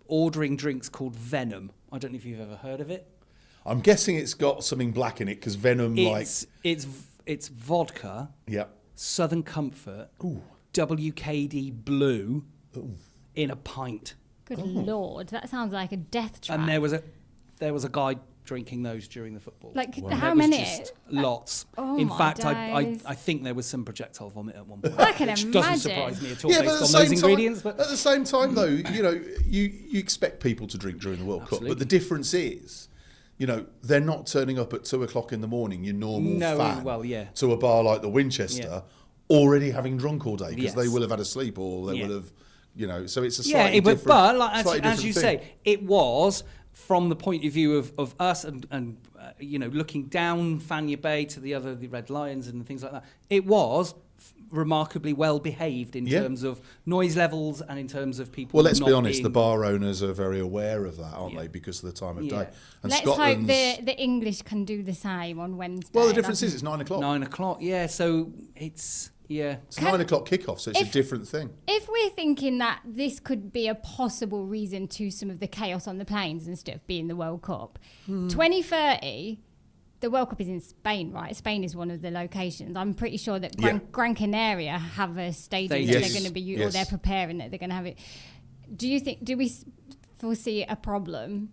ordering drinks called Venom. I don't know if you've ever heard of it. I'm guessing it's got something black in it because Venom, it's vodka. Yeah. Southern Comfort. Ooh. WKD Blue. Ooh. In a pint. Good Lord, that sounds like a death trap. And there was a guy drinking those during the football. Like how many? Just lots. Oh in my fact, days. I think there was some projectile vomit at one point. I can which imagine. Doesn't surprise me at all Yeah, based but on those ingredients. But at the same time, though, you know, you expect people to drink during the World Cup, but the difference is, you know, they're not turning up at 2 o'clock in the morning, your normal fan, to a bar like the Winchester, already having drunk all day because they will have had a sleep or they will have, you know. So it's a slightly different. But like, as you say, it was from the point of view of us and you know, looking down Fania Bay to the Red Lions and things like that. It was remarkably well behaved in terms of noise levels and in terms of people. Well, let's be honest, the bar owners are very aware of that, aren't they, because of the time of day. And let's hope the English can do the same on Wednesday. Well, the difference is it's 9 o'clock. 9 o'clock, yeah. So it's it's 9 o'clock kickoff, so it's a different thing. If we're thinking that this could be a possible reason to some of the chaos on the planes and stuff being the World Cup, 2030. The World Cup is in Spain, right? Spain is one of the locations. I'm pretty sure that Gran Canaria have a stadium that they're going to be, or they're preparing that they're going to have it. Do we foresee a problem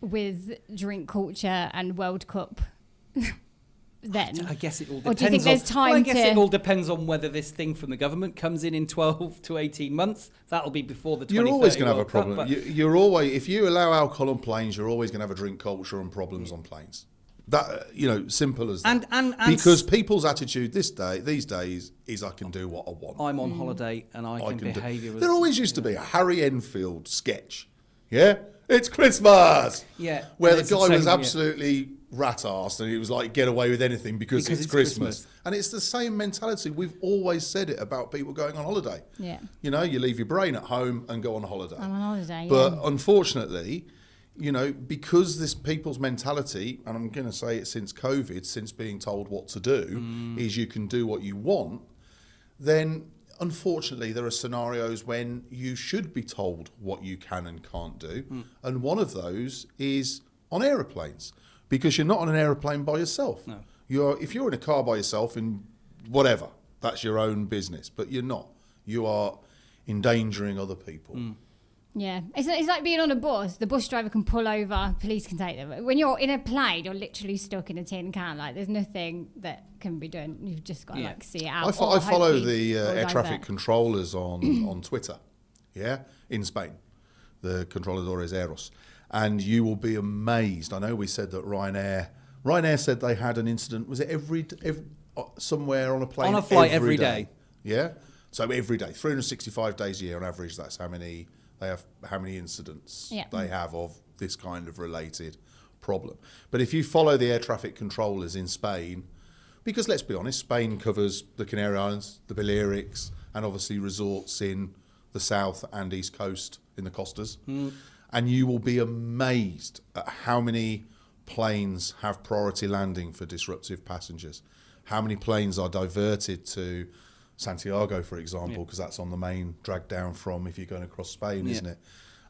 with drink culture and World Cup then? I guess it all depends. Or do you think there's time I guess it all depends on whether this thing from the government comes in 12 to 18 months. That'll be before the 2030 You're always going to have a World problem. Cup, You're always, if you allow alcohol on planes, you're always going to have a drink culture and problems on planes. That, you know, simple as that. And because people's attitude these days is I can do what I want. I'm on holiday and I can behave. There always used to be a Harry Enfield sketch. Yeah, it's Christmas. Yeah, where the guy was absolutely rat-arsed and he was like, get away with anything because it's Christmas. And it's the same mentality. We've always said it about people going on holiday. Yeah. You know, you leave your brain at home and go on holiday. I'm on holiday. But unfortunately, you know, because this people's mentality, and I'm going to say it since COVID, since being told what to do, is you can do what you want, then unfortunately there are scenarios when you should be told what you can and can't do. And one of those is on aeroplanes, because you're not on an aeroplane by yourself. No. If you're in a car by yourself in whatever, that's your own business, but you're not. You are endangering other people. Yeah, it's like being on a bus. The bus driver can pull over, police can take them. When you're in a plane, you're literally stuck in a tin can. Like, there's nothing that can be done. You've just got to like see it out. I follow the air traffic controllers on Twitter. Yeah, in Spain, the controladores aeros, and you will be amazed. I know we said that Ryanair said they had an incident. Was it every somewhere on a plane on a flight every day? Yeah, so every day, 365 days a year on average. That's how many. They have how many incidents they have of this kind of related problem. But if you follow the air traffic controllers in Spain, Because let's be honest, Spain covers the Canary Islands, the Balearics, and obviously resorts in the south and east coast in the Costas. And you will be amazed at how many planes have priority landing for disruptive passengers. How many planes are diverted to Santiago, for example, because that's on the main drag down from if you're going across Spain, isn't it?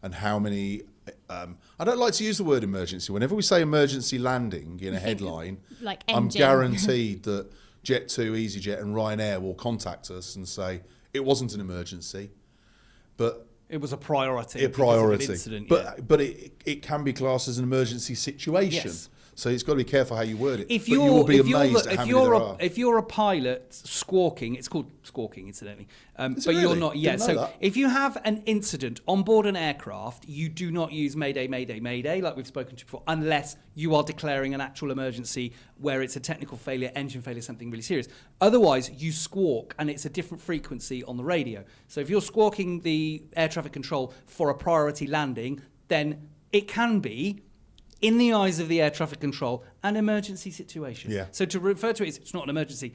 And how many... I don't like to use the word emergency. Whenever we say emergency landing in a headline, like I'm engine. guaranteed that Jet2, EasyJet and Ryanair will contact us and say, it wasn't an emergency, but... It was a priority. A priority. Because of an incident, but it can be classed as an emergency situation. Yes. So it's got to be careful how you word it. If But you will be amazed at how if many there are. you're a pilot squawking, it's called squawking, incidentally. Is it But you're really? not yet. Didn't know So that. if you have an incident on board an aircraft, you do not use Mayday, Mayday, Mayday, like we've spoken to before, unless you are declaring an actual emergency where it's a technical failure, engine failure, something really serious. Otherwise, you squawk, and it's a different frequency on the radio. So if you're squawking the air traffic control for a priority landing, then it can be, in the eyes of the air traffic control, an emergency situation. Yeah. So to refer to it as it's not an emergency,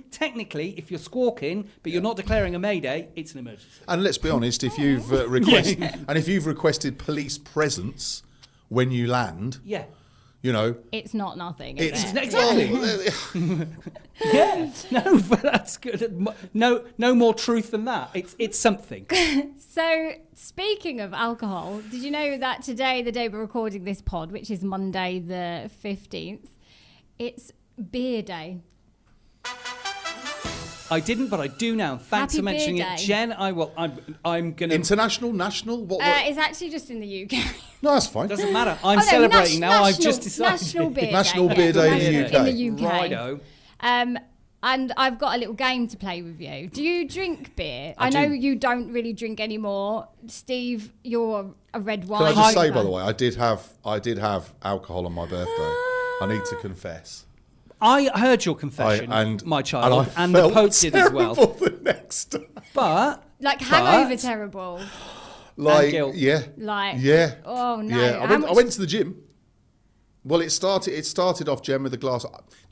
technically, if you're squawking but you're not declaring a mayday, it's an emergency. And let's be honest, if you've requested police presence when you land, Yeah. you know, It's not nothing, is it's it? Exactly. Yeah. No, but that's good. No more truth than that. It's something. So, speaking of alcohol, did you know that today, the day we're recording this pod, which is Monday the 15th, it's beer day? I didn't, but I do now. Thanks Happy for mentioning beer it, day. Jen. I'm gonna. international, national, what? It's actually just in the UK. No, that's fine. Doesn't matter. I'm Oh, no, celebrating now. I've national- just decided. National beer National day. Beer Day national- in the In the UK. Righto. And I've got a little game to play with you. Do you drink beer? I know do. you don't really drink anymore. Steve, you're a red wine. Can I just say, drinker. by the way, I did have alcohol on my birthday. I need to confess. I heard your confession, my child, I and the felt Pope did as well. terrible the next day. But Like hangover terrible. Like, guilt. yeah. Like, Yeah. oh no. Yeah. How I much- went to the gym. Well, it started off, Jen, with a glass. Do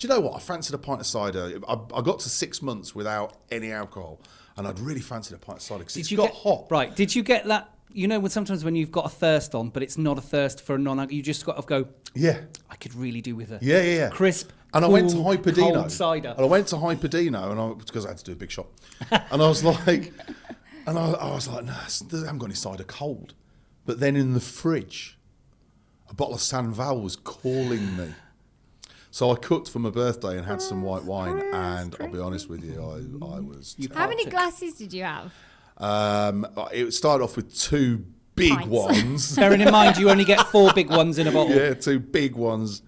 you know what? I fancied a pint of cider. I got to 6 months without any alcohol, and I'd really fancied a pint of cider because it's got hot. Right? Did you get that? You know, when sometimes when you've got a thirst on, but it's not a thirst for a non-alcohol, you just got to go. Yeah. I could really do with a Yeah. crisp. And cool, I went to Hyperdino. cold cider. And I went to Hyperdino, because I had to do a big shot. And I was like, no, I haven't got any cider cold. But then in the fridge, a bottle of San Val was calling me. So I cooked for my birthday and had some white wine. And I'll be honest with you, I was. How many glasses did you have? It started off with 2 big Pints. ones. Bearing in mind, you only get 4 big ones in a bottle. Yeah, 2 big ones.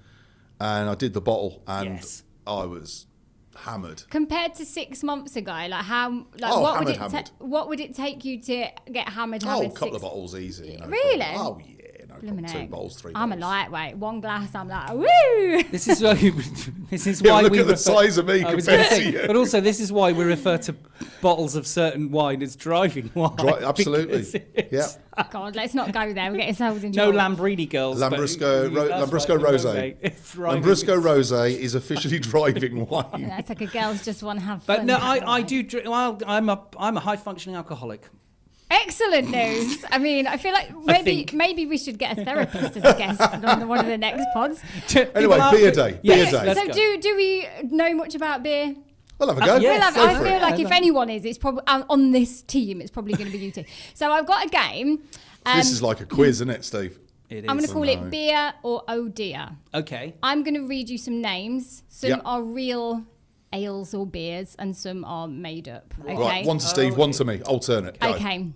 And I did the bottle, and Yes. I was hammered. Compared to 6 months ago, like Oh, hammered. what would it take you to get hammered? Oh, a hammered couple six- of bottles easy. No Really? problem. Oh, yeah. No problem. Blimmin' 2 heck. bottles, 3 I'm a bottles. lightweight. 1 glass, I'm like, woo! This is why. This is Yeah, why look we at the refer- size of me I was compared gonna to say, you. But also, this is why we refer to bottles of certain wine as driving wine. Absolutely. because it's- Yeah. God, let's not go there. We'll get ourselves in No trouble. Lambrini girls. but- Lambrusco That's Lambrusco right, Rosé. It's driving. Lambrusco Rosé is officially driving wine. That's like a girls just want to have But fun. no, I do drink. Well, I'm a high functioning alcoholic. Excellent news. I mean, I feel like think. maybe we should get a therapist as a guest on one of the next pods. Anyway, beer day. Yes, Beer day. let's So go. do we know much about beer? We'll have a go. yeah. We'll have- Go I for feel it. like if anyone is, it's probably on this team. It's probably going to be you two. So I've got a game. This is like a quiz, isn't it, Steve? It is. I'm going to call No. it beer or oh dear. Okay. I'm going to read you some names. Some Yep. are real ales or beers, and some are made up. Okay. Right, one to Steve, one to me. Alternate. Go. Okay.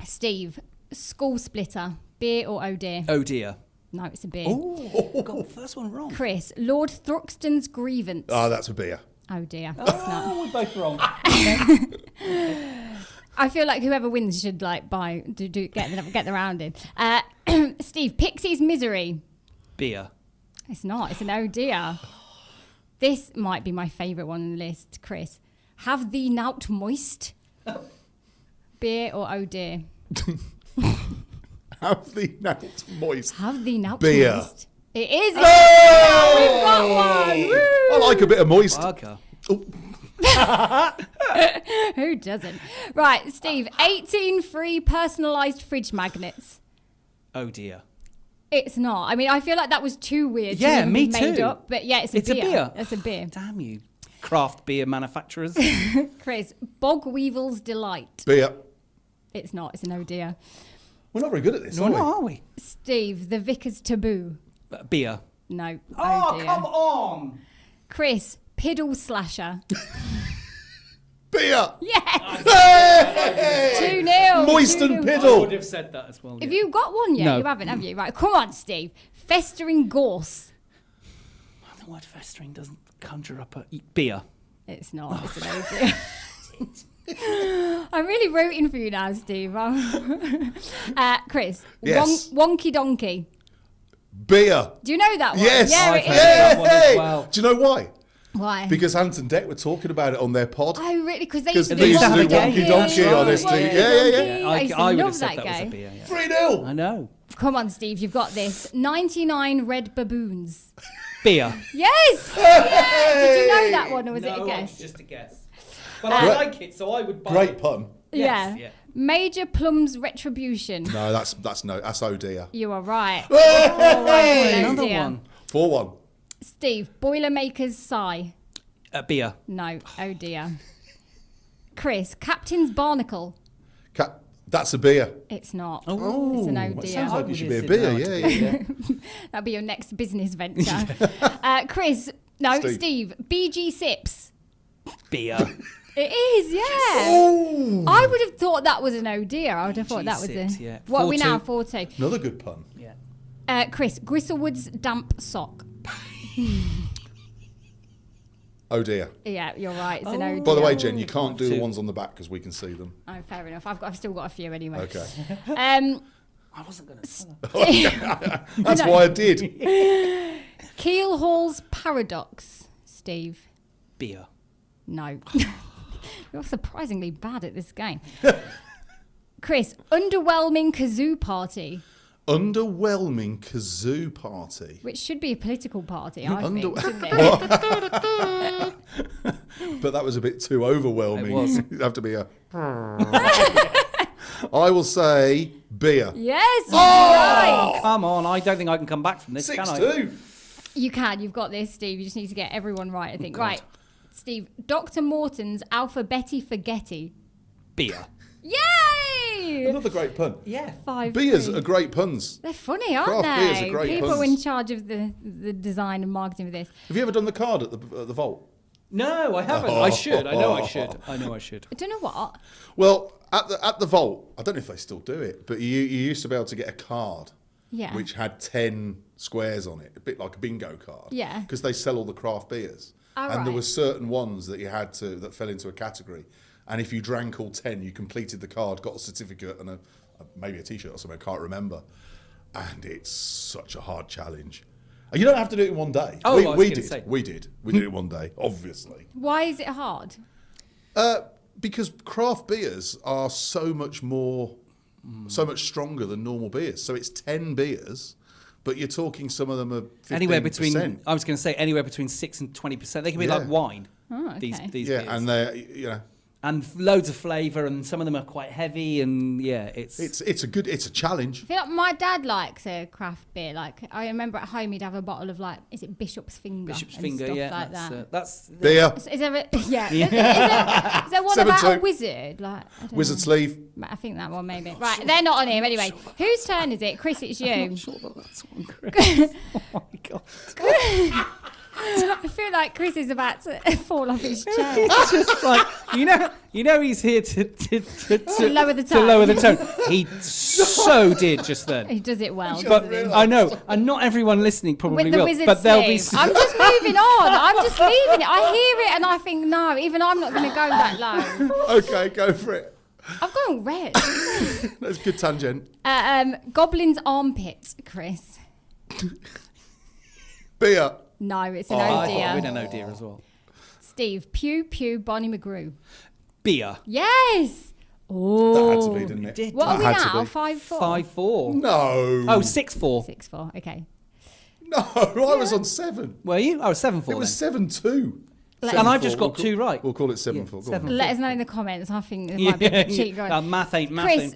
Steve, school splitter, beer or oh dear? Oh dear. No, it's a beer. Oh, got the first one wrong. Chris, Lord Thruxton's grievance. Oh, that's a beer. Oh dear. It's not. Oh, we're both wrong. I feel like whoever wins should like get the round in. Steve, Pixie's misery. Beer. It's not. It's an oh dear. This might be my favourite one on the list, Chris. Have thee nout moist? Beer or oh dear? Have the notes moist. Have thee nout Beer. moist? It is. Hey! We've got one. Woo! I like a bit of moist. Bugger. Who doesn't? Right, Steve. 18 free personalised fridge magnets. Oh dear. It's not. I mean, I feel like that was too weird. Yeah, to even me be made too. up, but yeah, it's a beer. It's a beer. Damn you, craft beer manufacturers. Chris, Bog Weevil's Delight. Beer. It's not. It's an oh dear. We're not very good at this, No, are no, we? are we? Steve, the Vicar's Taboo. Beer. No. Oh, dear. come on. Chris, Piddle Slasher. Beer. Yes. Hey! 2-0. Moist and 2-0. I would piddle. have said that as well. Have yeah. you got one yet? No. You haven't, have you? Right, come on, Steve. Festering Gorse. The word festering doesn't conjure up a beer. It's not. It's an oh dear. I'm really rooting for you now, Steve. Chris, Yes. Wonky Donkey. Beer. Do you know that one? Yes. Yeah, I've it heard is. that one as Hey! well. Do you know why? Why? Because Ant and Deck were talking about it on their pod. Oh, really? Because they Because used to they do used to do Wonky Wonky Donkey on this Wonky team. Yeah, yeah, yeah. Donkey. I used to I would love have said that that was a game. beer. Yeah. 3-0. I know. Come on, Steve, you've got this. 99 Red Baboons. Beer. Yes! Yeah. Did you know that one, or was it a guess? Just a guess. But I like it, so I would buy Great it. pun. Yes, Yeah. yeah. Major Plum's Retribution. No, that's oh dear. You are right. Hey! Oh, Another dear. one. 4-1. Steve, Boilermaker's Sigh. Beer. No. Oh, dear. Chris, Captain's Barnacle. That's a beer. It's not. Oh. It's an oh, It dear. sounds like I it should would be a have beer. said Yeah, yeah, yeah. That'll be your next business venture. Chris, no, Steve, BG Sips. Beer. It is, yeah. Ooh. I would have thought that was an oh dear. I would have thought that was G6, a. yeah. What are we 4-2. now? 4-2. Another good pun. Yeah. Chris, Gristlewood's Damp Sock. Oh dear. Yeah, you're right. It's an oh dear. By the way, Jen, you can't do the 5-2. ones on the back because we can see them. Oh, fair enough. I've still got a few anyway. Okay. Um, I wasn't going to. That's why I did. Keel Hall's Paradox. Steve. Beer. No. You're surprisingly bad at this game. Chris, Underwhelming Kazoo Party. Underwhelming kazoo party. Which should be a political party, I Under- think, shouldn't it? But that was a bit too overwhelming. It was. It'd have to be a. I will say beer. Yes, right. Come on, I don't think I can come back from this, can I? 6-2. You can. You've got this, Steve. You just need to get everyone right, I think. Right, Steve. Dr. Morton's Alphabetti Forgetti. Beer. Yay! Another great pun. Yeah. 5-3. Beers are great puns. They're funny, aren't Craft they? beers are great People puns. in charge of the design and marketing of this. Have you ever done the card at the vault? No, I haven't. I should. I know I should. I know I should. I don't know what. Well, at the vault, I don't know if they still do it, but you used to be able to get a card Yeah. which had 10 squares on it, a bit like a bingo card. Yeah. Because they sell all the craft beers. Oh, and there right. were certain ones that you had to that fell into a category. And if you drank all 10, you completed the card, got a certificate and maybe a T-shirt or something, I can't remember. And it's such a hard challenge. And you don't have to do it in one day. Oh, I was we gonna did. say. We did. We did it one day, obviously. Why is it hard? Because craft beers are so much stronger than normal beers. So it's 10 beers, but you're talking some of them are 15%. Anywhere between, I was going to say anywhere between 6 and 20%. They can be Yeah. like wine. Oh, okay. These Yeah, beers. and they're and loads of flavour, and some of them are quite heavy, and yeah, it's it's a challenge. I feel like my dad likes a craft beer. Like I remember at home, he'd have a bottle of is it Bishop's Finger? Bishop's and Finger. stuff Yeah, like that's that. that's Beer, Is there a, yeah? Is there one about 7-2. a wizard? I don't wizard know. sleeve. I think that one maybe. Right, they're not on here anyway. Whose turn is it? Chris, it's you. sure that's one, Chris. Oh my god. I feel like Chris is about to fall off his chair. It's just like you know he's here to lower the to tone. lower the tone. He so did just then. He does it well. But doesn't he? I know, and not everyone listening probably With the will. wizard But there'll be. sleeve. I'm just moving on. I'm just leaving it. I hear it and I think, no, even I'm not going to go that low. Okay, go for it. I've gone red. That's a good tangent. Goblin's Armpit, Chris. Beer. No, it's an I oh thought dear. we'd an oh dear as well. Steve, Pew Pew Bonnie McGrew. Beer. Yes. That Oh. had to be, didn't it? did. What are we That had to now? be. 5-4. 5-4. No. Oh, 6-4. 6-4. Okay. No, I was on 7. Were you? I was 7-4. It was 7-2. And I just got 2 right. We'll call it 7-4. Go on. 7-4. Let us know in the comments. I think there might be a cheat going. Math ain't. Chris,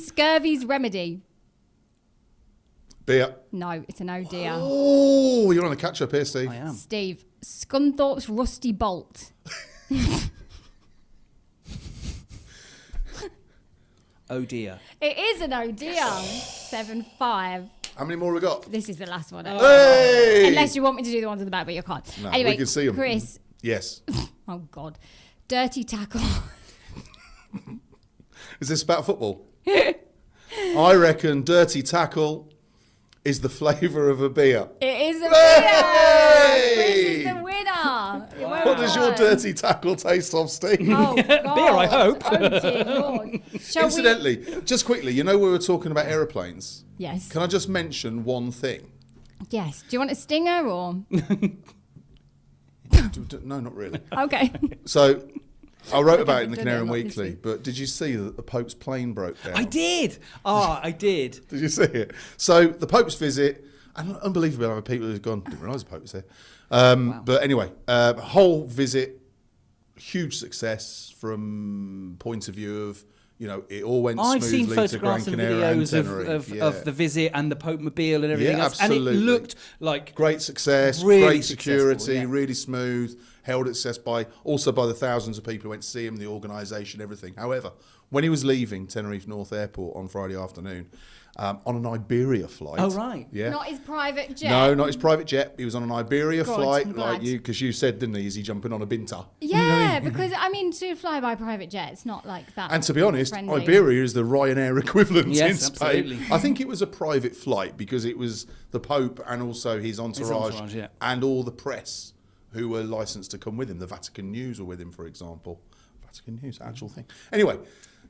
scurvy's remedy. Beer. No, it's an oh dear. Oh, you're on a catch-up here, Steve. I am. Steve, Scunthorpe's rusty bolt. Oh dear. It is an oh dear. 7-5. How many more we got? This is the last one. Hey! Unless you want me to do the ones at the back, but you can't. No, anyway, we can see them. Chris. Yes. Oh, God. Dirty tackle. Is this about football? I reckon dirty tackle is the flavour of a beer. It is a Hey! winner. Chris is the winner. What does your dirty tackle taste of, Steve? Oh, God. Beer, I hope. Oh, dear Lord. Shall Incidentally, just quickly, we were talking about aeroplanes. Yes. Can I just mention one thing? Yes. Do you want a stinger or? No, not really. Okay. So, I wrote about it in the Done it a Canarian lot Weekly, this week. but did you see that the Pope's plane broke down? I did. I did. Did you see it? So, the Pope's visit, and unbelievably, there are people who've gone, didn't realise the Pope was here. But anyway, whole visit, huge success from point of view of, it all went I've seen smoothly to Gran photographs and Canaria and videos Tenerife. of the visit and the Pope Mobile and everything Yeah, else. absolutely. And it looked like Great success, Really great successful, security, yeah. really smooth, held its success by the thousands of people who went to see him, the organisation, everything. However, when he was leaving Tenerife North Airport on Friday afternoon, on an Iberia flight. Oh, right. Yeah. Not his private jet. No, not his private jet. He was on an Iberia God, flight, I'm like glad. you, because you said, didn't he, is he jumping on a Binta? Yeah, because, to fly by private jet, it's not like that. And to be honest, friendly. Iberia is the Ryanair equivalent in Yes, Spain. absolutely. I think it was a private flight because it was the Pope and also his entourage, yeah. and all the press who were licensed to come with him. The Vatican News were with him, for example. Vatican News, actual thing. Anyway,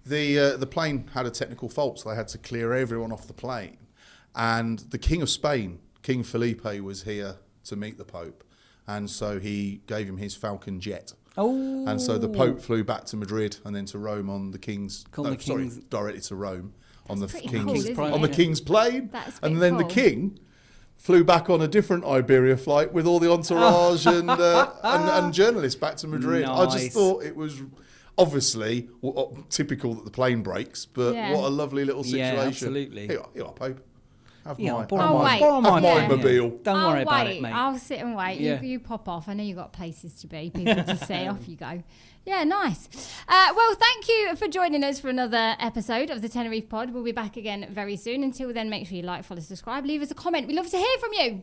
the plane had a technical fault, so they had to clear everyone off the plane. And the King of Spain, King Felipe, was here to meet the Pope. And so he gave him his Falcon jet. Oh. And so the Pope flew back to Madrid and then to Rome on the King's... King's- directly to Rome on the pretty King's, cool, isn't on the it? King's plane. That's a and bit then cool. the King flew back on a different Iberia flight with all the entourage and journalists back to Madrid. I just Nice. thought it was... Obviously, typical that the plane breaks, but Yeah. what a lovely little Yeah, situation. absolutely. Here you are, Pope. Have Yeah, mine. borrow Have mine. mine. Borrow Have mine. mine, Yeah. mobile. Don't I'll worry about wait. it, mate. I'll sit and wait. Yeah. You pop off. I know you've got places to be, people to see. Off you go. Yeah, nice. Well, thank you for joining us for another episode of the Tenerife Pod. We'll be back again very soon. Until then, make sure you like, follow, subscribe, leave us a comment. We'd love to hear from you.